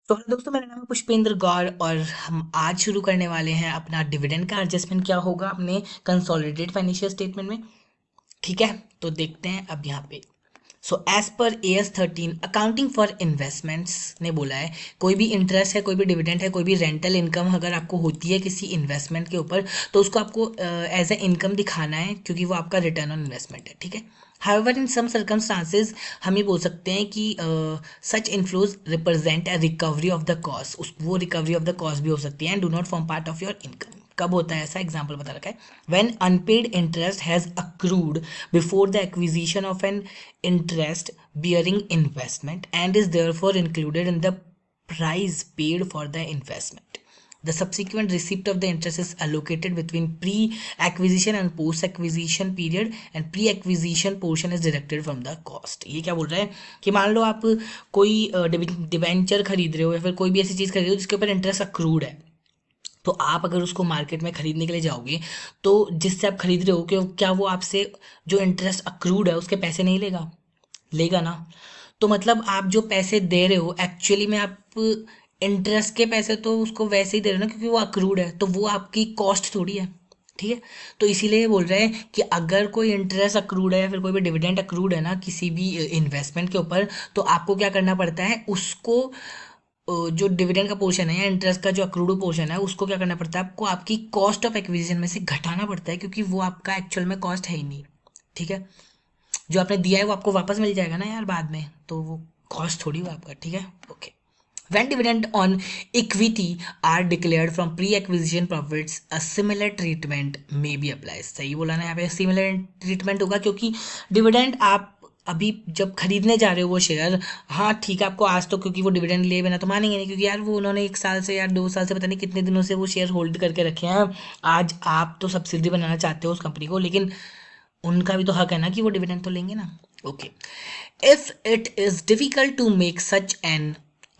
तो हेलो दोस्तों, मेरा नाम है पुष्पेंद्र गौर और हम आज शुरू करने वाले हैं अपना डिविडेंड का एडजस्टमेंट क्या होगा अपने कंसोलिडेटेड फाइनेंशियल स्टेटमेंट में। ठीक है, तो देखते हैं अब यहाँ पे। So as per AS 13 accounting for investments ने बोला है, कोई भी इंटरेस्ट है, कोई भी डिविडेंड है, कोई भी रेंटल इनकम अगर आपको होती है किसी इन्वेस्टमेंट के ऊपर, तो उसको आपको एज ए इनकम दिखाना है, क्योंकि वो आपका रिटर्न ऑन इन्वेस्टमेंट है। ठीक है, हाउएवर इन सम सर्कमस्टांसेस हम ये बोल सकते हैं कि such inflows represent a recovery of the cost, उस वो रिकवरी ऑफ द कॉस्ट भी हो सकती है and do not form part of your income. कब होता है ऐसा, एग्जाम्पल बता रखा है। When unpaid interest has accrued before the acquisition of an interest bearing investment and is therefore included in the price paid for the investment. The subsequent receipt of the interest is allocated between pre-acquisition and post-acquisition period and pre-acquisition portion is deducted from the cost. ये क्या बोल रहा है कि मान लो आप कोई debenture खरीद रहे हो या फिर कोई भी ऐसी चीज़ खरीद रहे हो जिसके ऊपर इंटरेस्ट अक्रूड है, तो आप अगर उसको मार्केट में खरीदने के लिए जाओगे तो जिससे आप खरीद रहे हो कि क्या वो आपसे जो इंटरेस्ट अक्रूड है उसके पैसे नहीं लेगा? लेगा ना। तो मतलब आप जो पैसे दे रहे हो एक्चुअली में आप इंटरेस्ट के पैसे तो उसको वैसे ही दे रहे हो ना, क्योंकि वो अक्रूड है, तो वो आपकी कॉस्ट थोड़ी है। ठीक है, तो इसीलिए ये बोल रहे हैं कि अगर कोई इंटरेस्ट अक्रूड है या फिर कोई भी डिविडेंड अक्रूड है ना किसी भी इन्वेस्टमेंट के ऊपर, तो आपको क्या करना पड़ता है, उसको जो डिविडेंड का पोर्शन है या इंटरेस्ट का जो अक्रूड पोर्शन है उसको क्या करना पड़ता है, आपको आपकी कॉस्ट ऑफ एक्विजिशन में से घटाना पड़ता है, क्योंकि वो आपका एक्चुअल में कॉस्ट है ही नहीं। ठीक है, जो आपने दिया है वो आपको वापस मिल जाएगा ना यार बाद में, तो वो कॉस्ट थोड़ी हुआ आपका। ठीक है, okay. When dividend on equity are declared from pre-acquisition profits, a similar treatment may be applied. सही बोला ना, यहाँ पे similar treatment होगा, क्योंकि डिविडेंड आप अभी जब खरीदने जा रहे हो वो शेयर, हाँ ठीक है, आपको आज तो क्योंकि वो डिविडेंड लिए बिना तो मानेंगे नहीं, क्योंकि यार वो उन्होंने 1 साल से यार 2 साल से पता नहीं कितने दिनों से वो शेयर होल्ड करके रखे हैं। आज आप तो सब्सिडी बनाना चाहते हो उस कंपनी को, लेकिन उनका भी तो हक है ना कि वो डिविडेंड तो लेंगे ना। Okay, if it is difficult to make such an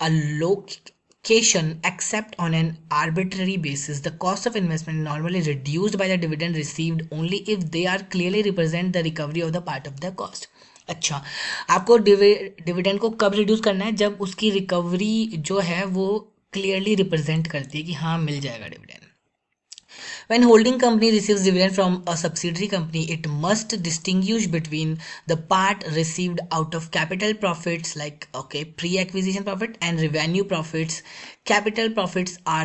allocation except on an arbitrary basis, the cost of investment is normally reduced by the dividend received only if they are clearly represent the recovery of the part of the cost. अच्छा, आपको dividend को कब reduce करना है, जब उसकी recovery जो है वो क्लियरली रिप्रेजेंट करती है कि हाँ मिल जाएगा dividend. When holding company receives dividend from a subsidiary company, it must distinguish between the part received out of capital profits, like okay, pre-acquisition profit, and revenue profits. Capital profits are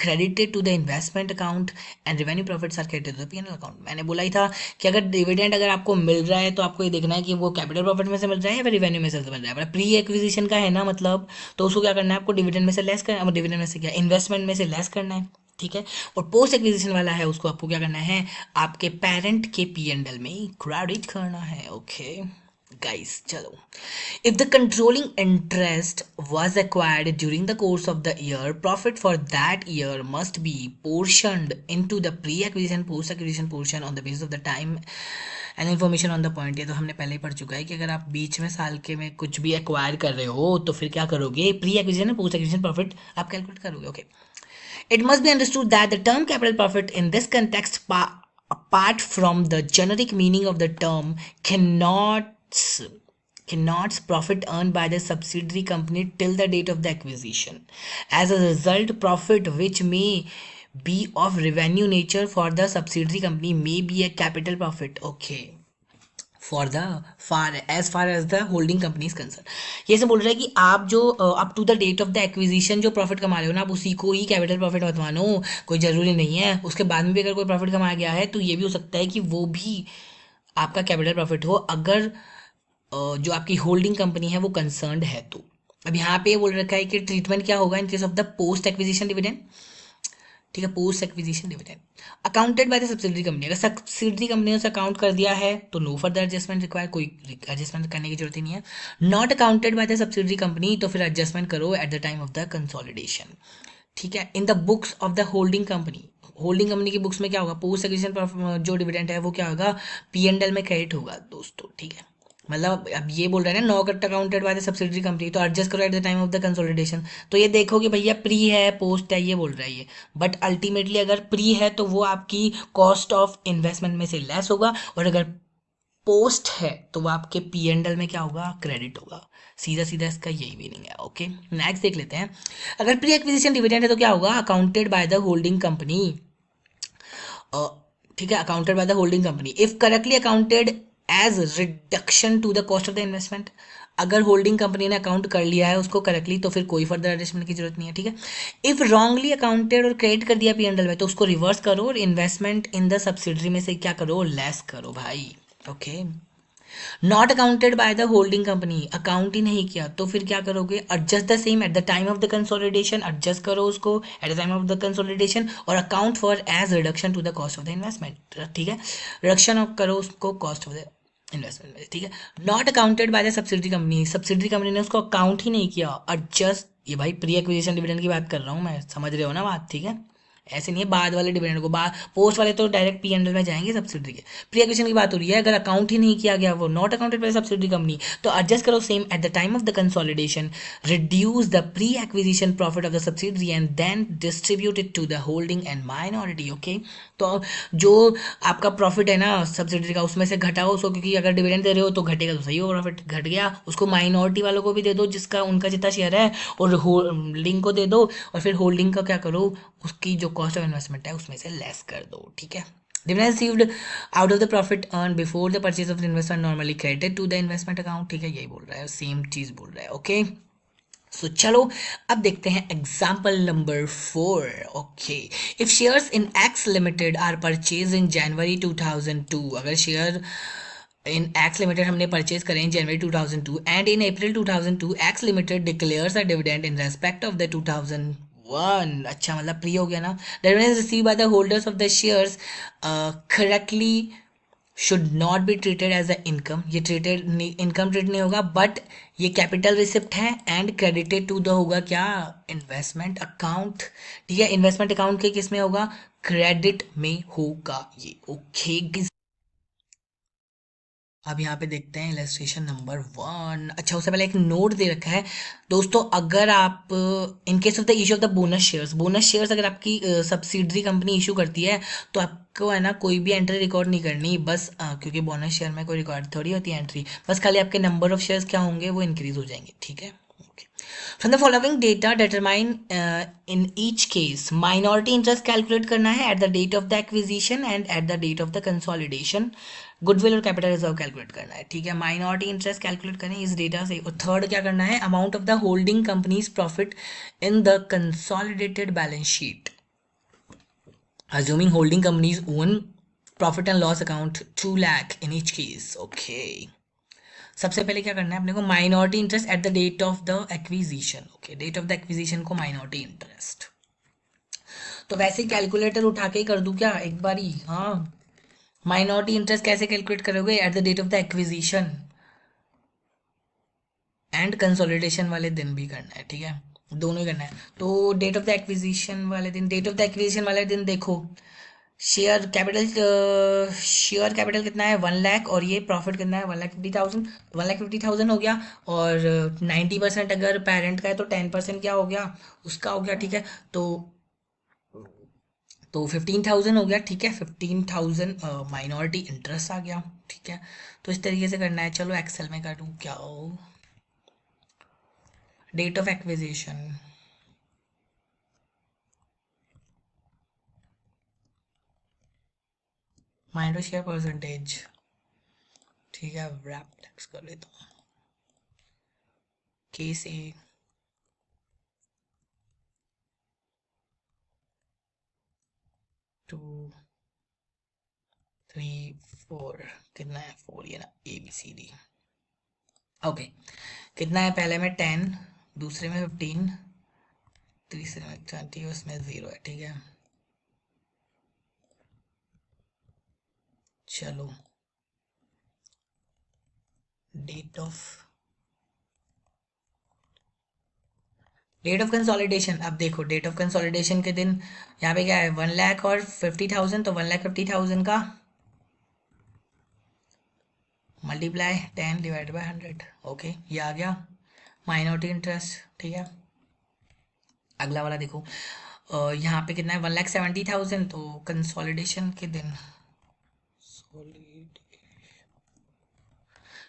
credited to the investment account and revenue profits are credited to the P&L account. मैंने बोला ही था कि अगर dividend अगर आपको मिल रहा है तो आपको ये देखना है कि वो कैपिटल प्रॉफिट में से मिल रहा है या फिर रिवेन्यू में से मिल रहा है। प्री एक्विजिशन का है ना मतलब, तो उसको क्या करना है, आपको डिविडेंड में से लेस करना, डिविडेंड में से क्या, इन्वेस्टमेंट में से लेस करना है। ठीक है, और पोस्ट एक्विजिशन वाला है उसको आपको क्या करना है, आपके पेरेंट के P&L में क्रेडिट करना है। ओके गाइस, चलो। If the controlling interest was acquired during the course of the year, profit for that year must be portioned into the pre-acquisition post-acquisition portion on the basis of the time and information on the point. ये तो हमने पहले ही पढ़ चुका है कि अगर आप बीच में साल के में कुछ भी एक्वायर कर रहे हो तो फिर क्या करोगे, pre acquisition post acquisition profit आप कैलकुलेट करोगे। Okay, it must be understood that the term capital profit in this context, apart from the generic meaning of the term, cannot profit earned by the subsidiary company till the date of the acquisition. As a result, profit which may be of revenue nature for the subsidiary company may be a capital profit. Okay, for the far as the holding company is concern. ये सब बोल रहा है कि आप जो up to the date of the acquisition जो profit कमा रहे हो ना, आप उसी को ही कैपिटल प्रॉफिट मत मानो। कोई ज़रूरी नहीं है उसके बाद में भी अगर कोई प्रॉफिट कमाया गया है तो ये भी हो सकता है कि वो भी आपका कैपिटल प्रॉफिट हो, अगर जो आपकी होल्डिंग कंपनी है वो कंसर्नड है तो। अब यहाँ पे बोल रखा है कि ट्रीटमेंट क्या होगा in case of the post acquisition dividend. ठीक है, post acquisition dividend accounted by the subsidiary company, अगर सब्सिडरी कंपनी ने उसे अकाउंट कर दिया है तो नो फर्दर एडजस्टमेंट रिक्वायर, कोई एडजस्टमेंट करने की जरूरत ही नहीं है। Not accounted by the subsidiary company, तो फिर एडजस्टमेंट करो eight the time of the consolidation. ठीक है, in the books of the holding company, holding company की बुक्स में क्या होगा, पोस्ट एक्विजिशन जो डिविडेंड है वो क्या होगा, P&L में क्रेडिट होगा दोस्तों। ठीक है, मतलब अब ये बोल रहे हैं ना not accounted by the subsidiary company, तो एडजस्ट करो eight the time of the consolidation. तो ये देखो कि भैया प्री है पोस्ट है, ये बोल रहा है ये, बट अल्टीमेटली अगर प्री है तो वो आपकी कॉस्ट ऑफ इन्वेस्टमेंट में से लेस होगा, और अगर पोस्ट है तो वो आपके पी एंड एल में क्या होगा, क्रेडिट होगा। सीधा सीधा इसका यही मीनिंग है। ओके, नेक्स्ट देख लेते हैं। अगर प्री एक्विजिशन डिविडेंड है तो क्या होगा, accounted by the holding company. ठीक है, accounted by the holding company if correctly accounted as reduction to the cost of the investment. अगर होल्डिंग कंपनी ने अकाउंट कर लिया है उसको करेक्टली तो फिर कोई फर्दर एडजस्टमेंट की जरूरत नहीं है। ठीक है, इफ रॉन्गली अकाउंटेड और क्रेडिट कर दिया पीएनएल में तो उसको रिवर्स करो और इन्वेस्टमेंट इन द सब्सिडरी में से क्या करो, लेस करो भाई। Okay, not accounted by the holding company, account ही नहीं किया तो फिर क्या करोगे, adjust the same at the time of the consolidation, adjust करो उसको at the time of the consolidation और account for as reduction to the cost of the investment. ठीक है, रिडक्शन ऑफ करो उसको कॉस्ट ऑफ द इन्वेस्टमेंट में। ठीक है, not accounted by the subsidiary company, subsidiary company ने उसको अकाउंट ही नहीं किया, एडजस्ट, ये भाई प्री एक्विजिशन डिविडेंड की बात कर रहा हूँ मैं, समझ रहे हो ना बात। ठीक है, ऐसे नहीं है बाद वाले डिविडेंड को, बाद पोस्ट वाले तो डायरेक्ट पी एंड एल में जाएंगे सब्सिडरी के। प्री एक्विजिशन की बात हो रही है, अगर अकाउंट ही नहीं किया गया, वो not accounted by subsidiary company, तो एडजस्ट करो same at the time of the consolidation, reduce the pre acquisition profit of the subsidiary and then distribute it to the holding and minority. Okay, तो जो आपका profit है ना subsidiary का उसमें से घटाओ उसको, क्योंकि अगर डिविडेंड दे रहे हो तो घटेगा तो सही हो, प्रॉफिट घट गया उसको माइनॉरिटी वालों को भी दे दो जिसका उनका जितना शेयर है, और होल्डिंग को दे दो, और फिर होल्डिंग का क्या करो, उसकी जो कॉस्ट ऑफ इन्वेस्टमेंट है उसमें से लेस कर दो। ठीक है, dividend received out of the profit earned before the purchase of the investment normally credited to the investment account। ठीक है, यही बोल रहा है, सेम चीज बोल रहा है। ओके, सो चलो अब देखते हैं example number 4। Okay, if shares in X limited are purchase in January 2002, अगर शेयर इन एक्स लिमिटेड हमने परचेज करें in January 2002 and in April 2002 X limited declares a dividend in respect of the 2001, अच्छा मतलब pre हो गया ना, dividend receive by the holders of the shares correctly should not be treated as a income, ये treated income treat नहीं होगा, but ये capital receipt है एंड क्रेडिटेड टू द होगा क्या, इन्वेस्टमेंट अकाउंट। ठीक है, इन्वेस्टमेंट अकाउंट के किस में होगा, क्रेडिट में होगा ये। ओके, अब यहाँ पे देखते हैं इलस्ट्रेशन नंबर 1। अच्छा, उससे पहले एक नोट दे रखा है दोस्तों, अगर आप in case of the issue of the bonus shares अगर आपकी सब्सिडरी कंपनी इशू करती है तो आपको है ना कोई भी एंट्री रिकॉर्ड नहीं करनी, बस क्योंकि बोनस शेयर में कोई रिकॉर्ड थोड़ी होती है एंट्री, बस खाली आपके नंबर ऑफ शेयर्स क्या होंगे वो इंक्रीज हो जाएंगे। ठीक है, from the following data determine in each case minority interest calculate करना है at the date of the acquisition and at the date of the consolidation, goodwill और कैपिटल रिजर्व कैलकुलेट करना है। ठीक है, माइनॉरिटी इंटरेस्ट कैलकुलेट करें इस data से, और थर्ड क्या करना है, amount of the holding companies profit in the consolidated balance sheet assuming holding companies own profit and loss account 2 lakh in each case। okay, सबसे पहले क्या करना है अपने को, minority interest at the date of the acquisition. Okay, date of the acquisition को minority interest, तो वैसे ही कैलकुलेटर उठा के ही कर दूं क्या एक बारी, हाँ। माइनॉरिटी इंटरेस्ट कैसे कैलकुलेट करोगे, at the date of the acquisition and consolidation वाले दिन भी करना है। ठीक है, दोनों ही करना है। तो डेट ऑफ द एक्विजिशन वाले दिन, डेट ऑफ द एक्विजिशन वाले दिन देखो, शेयर कैपिटल कितना है 1 लाख, और ये प्रॉफिट कितना है 1,50,000, 1,50,000 हो गया, और 90% अगर पेरेंट का है तो 10% क्या हो गया उसका हो गया। ठीक है, तो 15,000 हो गया। ठीक है, 15,000 माइनॉरिटी इंटरेस्ट आ गया। ठीक है, तो इस तरीके से करना है। चलो एक्सेल में काटूँ क्या हो, date of acquisition, minus share percentage. ठीक है, रैप टेक्स्ट कर लेता हूँ, के से 2 3 4, कितना है 4, ये ना ABCD। ओके, कितना है, पहले में 10, दूसरे में 15, तीसरे में 20, उसमें 0 है। ठीक है, चलो डेट ऑफ कंसोलिडेशन, अब देखो डेट ऑफ कंसोलिडेशन के दिन यहाँ पे क्या है 1 लाख और 50,000, तो 1,50,000 का मल्टीप्लाई 10 डिवाइड बाय 100। ओके, ये आ गया माइनॉरिटी इंटरेस्ट। ठीक है, अगला वाला देखो, यहाँ पे कितना है 1,70,000, तो कंसोलिडेशन के दिन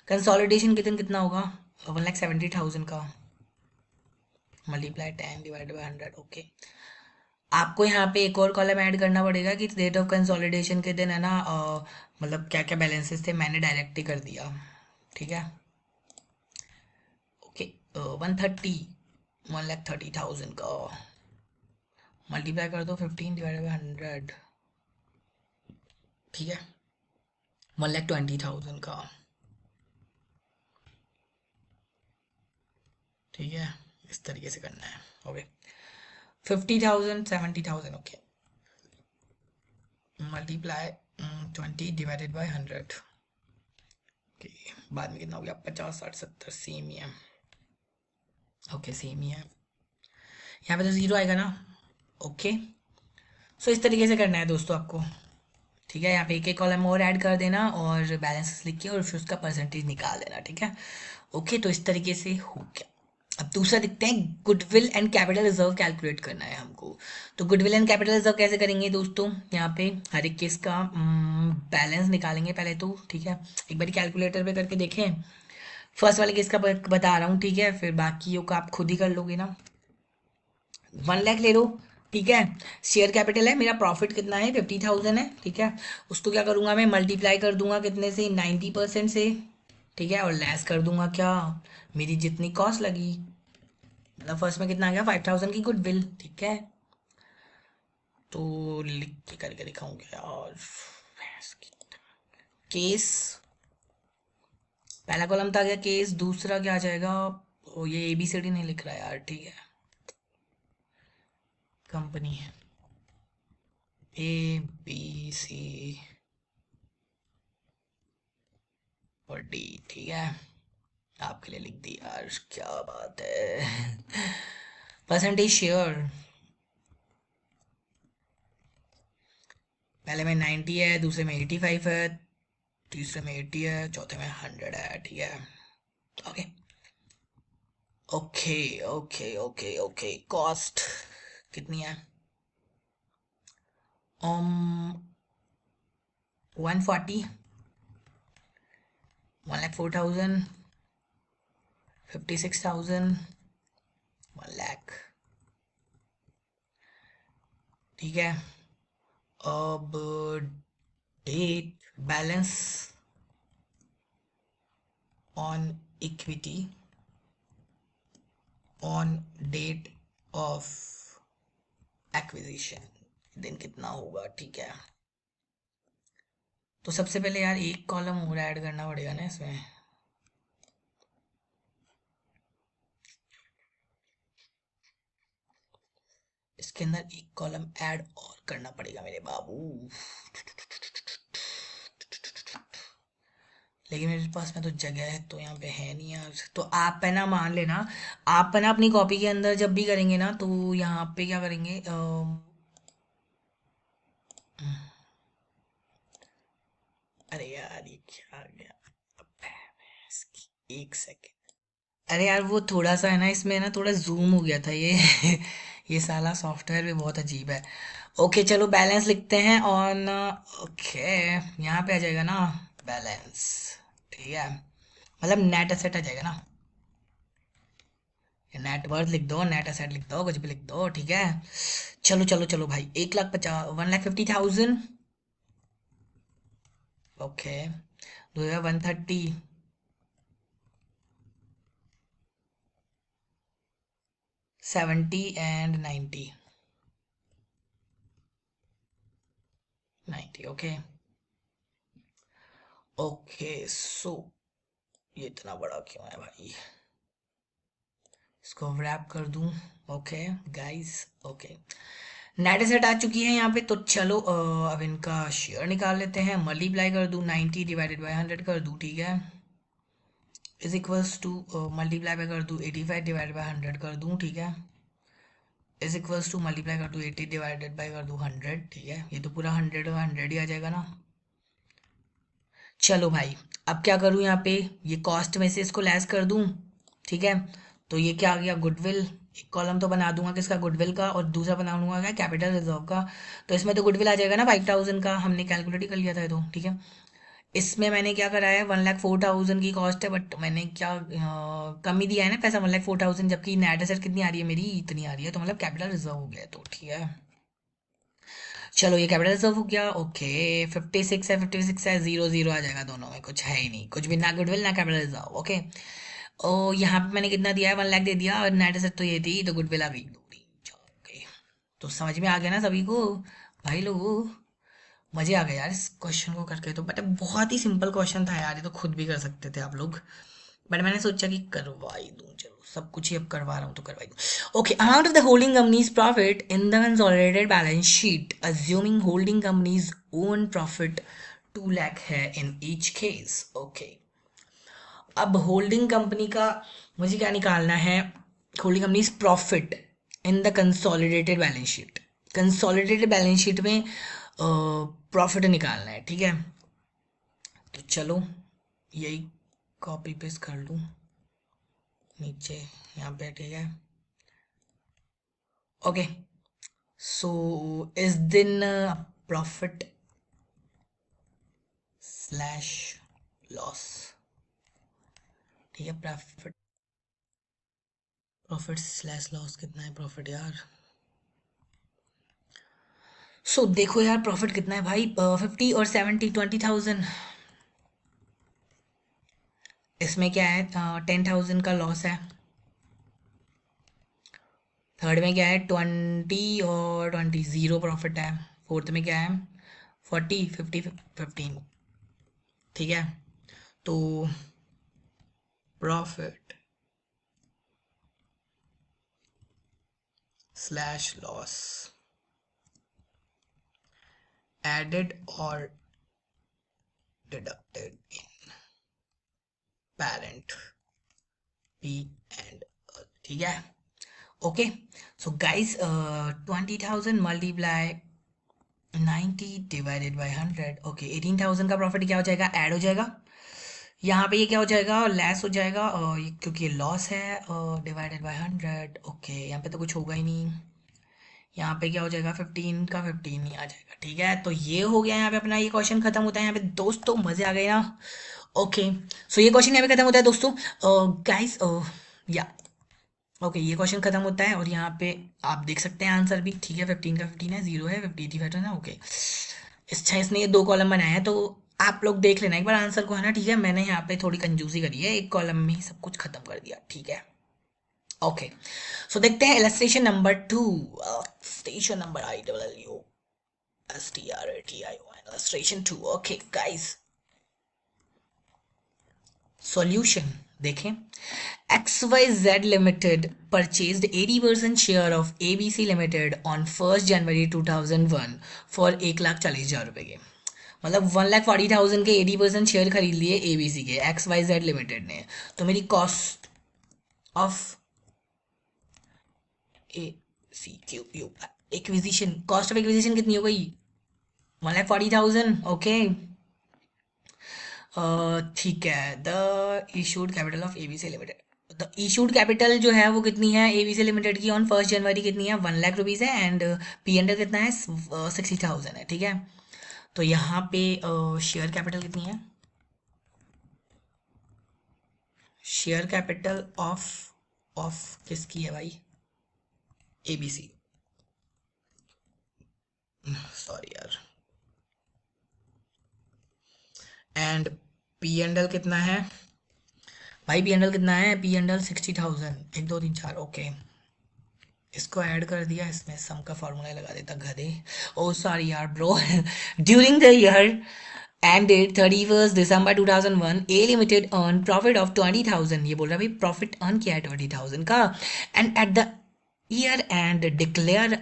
कंसोलिडेशन कितना होगा, 1,70,000 का मल्टीप्लाई 10 डिवाइड बाई 100। ओके, आपको यहाँ पे एक और कॉलम ऐड करना पड़ेगा कि डेट ऑफ कंसोलिडेशन के दिन है ना, मतलब क्या क्या बैलेंसेस थे मैंने डायरेक्ट ही कर दिया, ठीक है। ओके, 130, 1,30,000 का मल्टीप्लाई कर दो 15 डिवाइड बाई 100, ठीक है। 1,20,000 का, ठीक है, इस तरीके से करना है। Okay, 50,000, 70,000, okay, multiply 20 divided by 100। Okay, बाद में कितना हो गया, 50, 60, 70, सेम ही है। ओके, सेम ही है, यहाँ पे तो जीरो आएगा ना। ओके, सो इस तरीके से करना है दोस्तों आपको, ठीक है। यहाँ पे एक एक कॉलम और ऐड कर देना और बैलेंसेस लिख के और फिर उसका परसेंटेज निकाल देना, ठीक है। ओके, तो इस तरीके से हो गया। अब दूसरा देखते हैं, goodwill and capital reserve calculate करना है हमको। तो गुडविल एंड कैपिटल रिजर्व कैसे करेंगे दोस्तों, यहाँ पे हर एक केस का बैलेंस निकालेंगे पहले तो, ठीक है। एक बार कैलकुलेटर पे करके देखें, फर्स्ट वाले केस का बता रहा हूँ, ठीक है, फिर बाकियों का आप खुद ही कर लोगे ना। 1 लाख ले लो, ठीक है। शेयर कैपिटल है, मेरा प्रॉफिट कितना है, 50,000 है, ठीक है। उसको क्या करूंगा मैं, मल्टीप्लाई कर दूंगा कितने से, 90% से, ठीक है, और लेस कर दूंगा क्या, मेरी जितनी कॉस्ट लगी। मतलब फर्स्ट में कितना आ गया, 5,000 की गुडविल, ठीक है। तो लिख के करके दिखाऊंगे यार, केस पहला कॉलम था, गया केस, दूसरा क्या आ जाएगा, ओ ये ABCD नहीं लिख रहा है यार, ठीक है, कंपनी है ABC और D, ठीक है, आपके लिए लिख दी यार, क्या बात है। परसेंटेज शेयर, पहले में 90 है, दूसरे में 85 है, तीसरे में 80 है, चौथे में 100 है, ठीक है। Okay okay okay okay okay, cost कितनी है, 140, 1,04,000, 56,000, 1 लाख, ठीक है। अब date balance on equity on date of acquisition, दिन कितना होगा, ठीक है। तो सबसे पहले यार एक कॉलम और ऐड करना पड़ेगा ना इसमें, इसके अंदर एक कॉलम ऐड और करना पड़ेगा मेरे बाबू, लेकिन मेरे पास में तो जगह है तो यहाँ पे है नहीं यार। तो आप है ना, मान लेना आप है ना अपनी कॉपी के अंदर जब भी करेंगे ना, तो यहाँ पे क्या करेंगे, अरे यार ये क्या आ गया, अबे, एक सेकेंड, अरे यार वो थोड़ा सा है ना, इसमें ना थोड़ा जूम हो गया था ये। ये साला सॉफ्टवेयर भी बहुत अजीब है। ओके चलो बैलेंस लिखते हैं ऑन, ओके यहाँ पे आ जाएगा ना बैलेंस, ठीक है, मतलब नेट एसेट आ जाएगा ना, नेटवर्थ लिख दो, नेट एसेट लिख दो, कुछ भी लिख दो, ठीक है। चलो चलो चलो भाई, 1,50,000, 1,50,000, ओके, 130, 70 एंड 90, 90, ओके ओके। सो ये इतना बड़ा क्यों है भाई, इसको रैप कर दूं, okay guys, okay. Net asset आ चुकी है यहाँ पे, तो चलो अब इनका शेयर निकाल लेते हैं, मल्टीप्लाई कर दूं 90 डिवाइडेड बाई 100 कर दूं, ठीक है, इज इक्वल्स टू, मल्टीप्लाई पे कर दूं 85 डिवाइडेड बाई 100 कर दूं, ठीक है, इज इक्वल्स टू मल्टीप्लाई कर दूं 80 डिवाइडेड बाई कर दूं 100, ठीक है, ये तो पूरा 100 और 100 ही आ जाएगा ना। चलो भाई, अब क्या करूँ यहाँ पे, ये कॉस्ट में से इसको लेस कर दूँ, ठीक है। तो ये क्या आ गया, गुडविल, एक कॉलम तो बना दूंगा किसका, गुडविल का, और दूसरा बना दूंगा क्या, कैपिटल रिजर्व का। तो इसमें तो गुडविल आ जाएगा ना 5,000 का, हमने कैलकुलेट ही कर लिया था ये तो, ठीक है। इसमें मैंने क्या करा है, 1,04,000 की कॉस्ट है, बट मैंने क्या कम ही दिया है ना पैसा, 1,04,000, जबकि नेट एसेट कितनी आ रही है मेरी, इतनी आ रही है, तो मतलब कैपिटल रिजर्व हो गया, तो ठीक है। चलो ये कैपिटल रिजर्व हो गया, ओके। 56 है, 0 0 आ जाएगा दोनों में, कुछ है ही नहीं, कुछ भी ना गुडविल ना कैपिटल रिजर्व, ओके। ओ यहाँ पे मैंने कितना दिया है, 1 लाख दे दिया, और नेट एसेट तो ये थी, तो गुडविल आ गई 2 3 4, ओके। तो समझ में आ गया ना सभी को भाई लोगों, मजे आ गए यार इस क्वेश्चन को करके, तो बट बहुत ही सिंपल क्वेश्चन था यार, ये तो खुद भी कर सकते थे आप लोग, बट मैंने सोचा कि करवा ही दूं, चलो सब कुछ ही अब करवा रहा हूँ तो करवा ही दूं, okay. Amount of the holding companies profit in the consolidated balance sheet assuming holding companies own profit 2 lakh है इन ईच केस, ओके। अब होल्डिंग कंपनी का मुझे क्या निकालना है, holding companies profit in the consolidated balance sheet, consolidated balance sheet में profit निकालना है, ठीक है। तो चलो यही कॉपी पेस्ट कर लूँ नीचे यहाँ पे, ठीक है, ओके। सो इस दिन प्रॉफिट स्लैश लॉस, ठीक है, प्रॉफिट, प्रॉफिट स्लैश लॉस कितना है प्रॉफिट यार, सो देखो यार प्रॉफिट कितना है भाई, 50 और 70, 20,000, इसमें क्या है, 10,000 का लॉस है, थर्ड में क्या है 20 और 20, 0 प्रॉफिट है, फोर्थ में क्या है 40, 50, 15, ठीक है। तो प्रॉफिट स्लैश लॉस एडेड और deducted in parent P and, ठीक है, okay. So guys 20,000 multiply 90 divided by 100, okay. 18,000 का प्रॉफिट क्या हो जाएगा, ऐड हो जाएगा, यहाँ पे ये क्या हो जाएगा, लेस हो जाएगा, और क्योंकि ये लॉस है, डिवाइडेड बाय 100, ओके। यहाँ पे तो कुछ होगा ही नहीं, यहाँ पे क्या हो जाएगा, 15 का 15 ही आ जाएगा, ठीक है। तो ये हो गया, यहाँ पे अपना ये क्वेश्चन खत्म होता है यहाँ पे दोस्तों, मजे आ गए ना, ओके। सो ये क्वेश्चन यहाँ पे खत्म होता है दोस्तों, गाइस, या ओके, ये क्वेश्चन खत्म होता है, और यहाँ पे आप देख सकते हैं आंसर भी, ठीक है, 15 का 15 है, 0 है, 50 85 है, ओके। अच्छा इसने ये 2 कॉलम बनाया है, तो आप लोग देख लेना एक बार आंसर को, है ना, ठीक है। मैंने यहाँ पे थोड़ी कंजूसी करी है, एक कॉलम में ही सब कुछ खत्म कर दिया, ठीक है, ओके। सो देखते हैं illustration number 2, station number ILLUSTRATION, illustration 2, okay guys. Solution देखें, XYZ Limited purchased 80% share of ABC Limited on 1st January 2001 for 1,40,000 रुपए के, मतलब 1,40,000 के 80% शेयर खरीद लिए ABC के XYZ लिमिटेड ने। तो मेरी cost of ACQU acquisition, cost of acquisition कितनी हो गई, 1,40,000, ओके। ठीक है, the issued capital of ABC limited, the issued capital जो है वो कितनी है एबीसी लिमिटेड की ऑन 1st जनवरी, कितनी है, 1,00,000 रुपीज़ है, एंड पी एंडल कितना है, 60,000 है, ठीक है। तो यहाँ पे शेयर कैपिटल कितनी है, शेयर कैपिटल ऑफ ऑफ किसकी है भाई, एबीसी, सॉरी यार, एंड पी एंडल कितना है भाई, पी एंडल कितना है, पी एंडल 60,000, 1 2 3 4, ओके। इसको ऐड कर दिया, इसमें सम का फॉर्मूला लगा देता गधे, ओ सॉरी यार bro. During the year ended 31st December 2001, A Limited earned profit of 20,000, ये बोल रहा है भाई प्रॉफिट अर्न किया है 20,000 का, and at the year and declare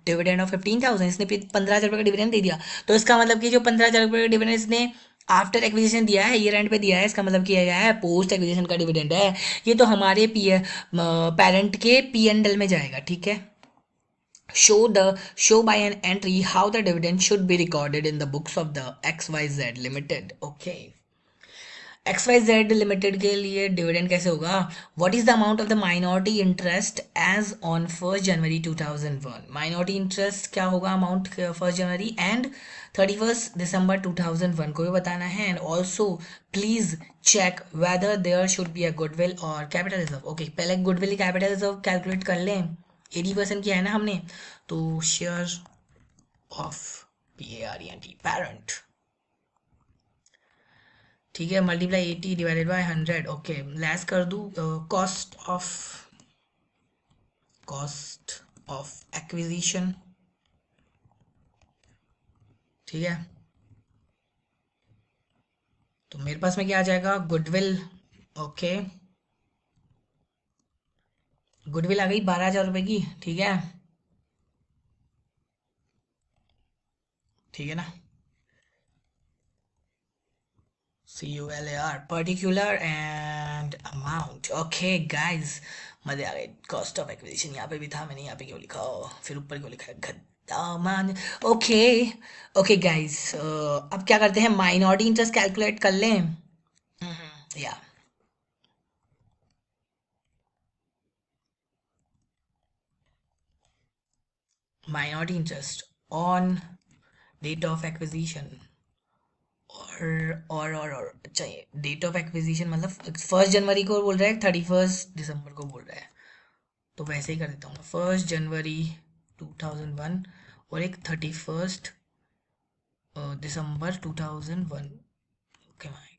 dividend of 15,000, इसने 15,000 रुपये का डिविडेंड दे दिया। तो इसका मतलब कि जो 15,000 रुपये का डिविडेंड इसने आफ्टर एक्विजिशन दिया है, ईयर एंड पे दिया है, इसका मतलब किया गया है पोस्ट एक्विजिशन का डिविडेंड है, ये तो हमारे पेरेंट के पी एंड एल में जाएगा, ठीक है। Show by an entry how the dividend should be recorded in the books of the XYZ Limited, okay। X Y Z limited के लिए डिविडेंड कैसे होगा? What is the amount of the minority interest as on 1 January 2001? Minority interest क्या होगा amount 1 January and 31 दिसंबर 2001 को भी बताना है। And also please check whether there should be a goodwill और कैपिटल रिजर्व। ओके, पहले गुडविल कैपिटल रिजर्व कैलकुलेट कर लें। 80% किया है ना हमने, तो शेयर ऑफ PARENT पेरेंट, ठीक है, multiply 80 divided by 100। Okay, less कर दूँ कॉस्ट ऑफ एक्विजिशन, ठीक है। तो मेरे पास में क्या आ जाएगा? गुडविल। ओके, गुडविल आ गई 12,000 रुपये की, ठीक है, ठीक है ना। CULAR, particular and amount. Okay guys, मजे आ गए। कॉस्ट ऑफ एक्विजिशन यहाँ पे भी था, मैंने यहाँ पे क्यों लिखा हो, फिर ऊपर क्यों लिखा है गद्दामान। ओके, ओके गाइस, अब क्या करते हैं, माइनॉरिटी इंटरेस्ट कैलकुलेट कर लें। या minority interest on date of acquisition, और अच्छा, ये डेट ऑफ एक्विजिशन मतलब 1 जनवरी को बोल रहा है, 31 दिसंबर को बोल रहा है, तो वैसे ही कर देता हूँ, 1 जनवरी 2001 और एक 31 दिसंबर 2001। ओके भाई,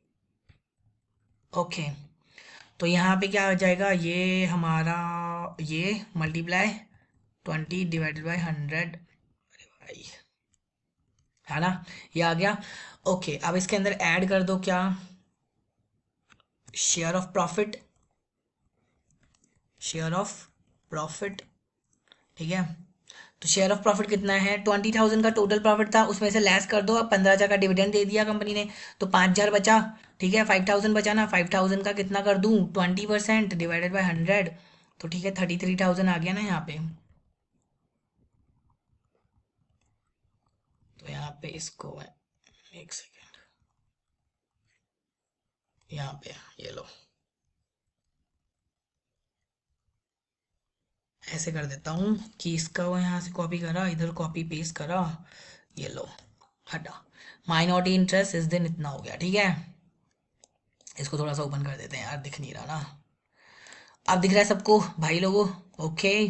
ओके, तो यहाँ पे क्या आ जाएगा, ये हमारा, ये मल्टीप्लाई 20 डिवाइडेड बाय 100, भाई, है ना, ये आ गया। ओके, अब इसके अंदर ऐड कर दो क्या, share of profit, share of profit, ठीक है। तो शेयर ऑफ प्रॉफिट कितना है, 20,000 का टोटल प्रॉफिट था, उसमें से लेस कर दो। अब 15,000 का डिविडेंड दे दिया कंपनी ने, तो 5,000 बचा, ठीक है। 5,000 बचा ना, 5,000 का कितना कर दूं, 20% डिवाइडेड बाय 100, तो ठीक है, 33,000 आ गया ना यहाँ पे। तो यहाँ पे इसको मैं, एक सेकेंड, यहाँ पे ये लो, ऐसे कर देता हूँ कि इसका वो यहाँ से कॉपी करा, इधर कॉपी पेस्ट करा, ये लो, हटा। माइनॉरिटी इंटरेस्ट इस दिन इतना हो गया, ठीक है। इसको थोड़ा सा ओपन कर देते हैं यार, दिख नहीं रहा ना, अब दिख रहा है सबको भाई लोगों? ओके,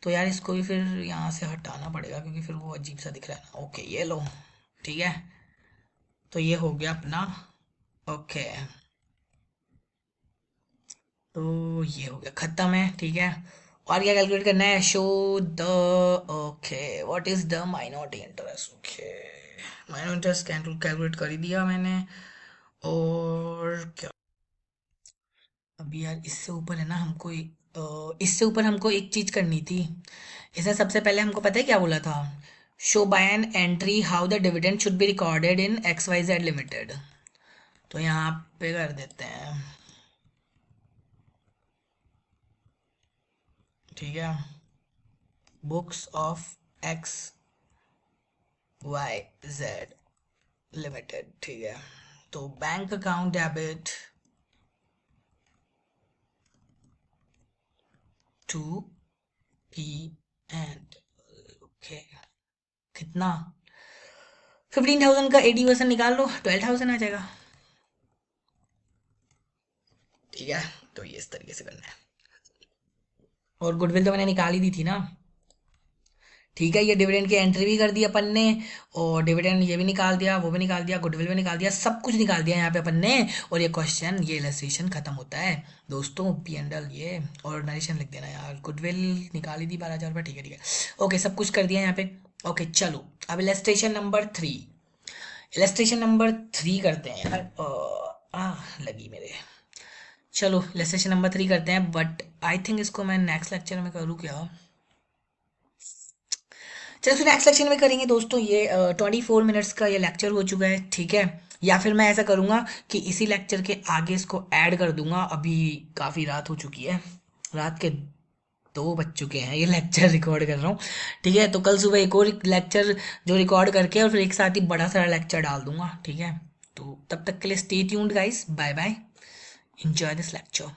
तो यार इसको भी फिर यहाँ से हटाना पड़ेगा, क्योंकि फिर वो अजीब सा दिख रहा है ना। ओके, ये लो, ठीक है, तो ये हो गया अपना। ओके, तो ये हो गया, खत्म है, ठीक है। और क्या कैलकुलेट करना है, show the, okay, what is the minority interest. Okay, minority interest calculate कर ही दिया मैंने। और क्या, अभी यार इससे ऊपर है ना, हमको इससे ऊपर हमको एक चीज करनी थी। इसमें सबसे पहले हमको पता है क्या बोला था, show by an entry how the dividend should be recorded in XYZ limited. तो यहाँ पे कर देते हैं, ठीक है, बुक्स ऑफ XYZ लिमिटेड, ठीक है। तो bank account debit to P and, okay, कितना, 15,000 का 80% निकाल लो, 12,000 आ जाएगा, ठीक है। तो ये इस तरीके से करना है। और गुडविल तो मैंने निकाल ही दी थी ना, ठीक है। ये डिविडेंड की एंट्री भी कर दी अपन ने, और डिविडेंड ये भी निकाल दिया, वो भी निकाल दिया, गुडविल भी निकाल दिया, सब कुछ निकाल दिया यहाँ पे अपन ने। और ये क्वेश्चन, ये इलस्ट्रेशन खत्म होता है दोस्तों। P&L ये, और नरेशन लिख देना यार, गुडविल निकाल ही दी 12,000 रुपये, ठीक है, ठीक है। ओके, सब कुछ कर दिया यहाँ पे। ओके, चलो अब इलस्ट्रेशन नंबर 3, इलस्ट्रेशन नंबर 3 करते हैं यार। लगी मेरे, चलो इलस्ट्रेशन नंबर 3 करते हैं, बट आई थिंक इसको मैं नेक्स्ट लेक्चर में करूँ क्या। चलो फिर नेक्स्ट सेक्शन में करेंगे दोस्तों। ये 24 मिनट्स का ये लेक्चर हो चुका है, ठीक है। या फिर मैं ऐसा करूँगा कि इसी लेक्चर के आगे इसको ऐड कर दूंगा। अभी काफ़ी रात हो चुकी है, रात के 2 बज चुके हैं, ये लेक्चर रिकॉर्ड कर रहा हूँ, ठीक है। तो कल सुबह एक और लेक्चर जो रिकॉर्ड करके और फिर एक साथ ही बड़ा सारा लेक्चर डाल दूंगा, ठीक है। तो तब तक के लिए stay tuned guys, bye bye, enjoy this lecture.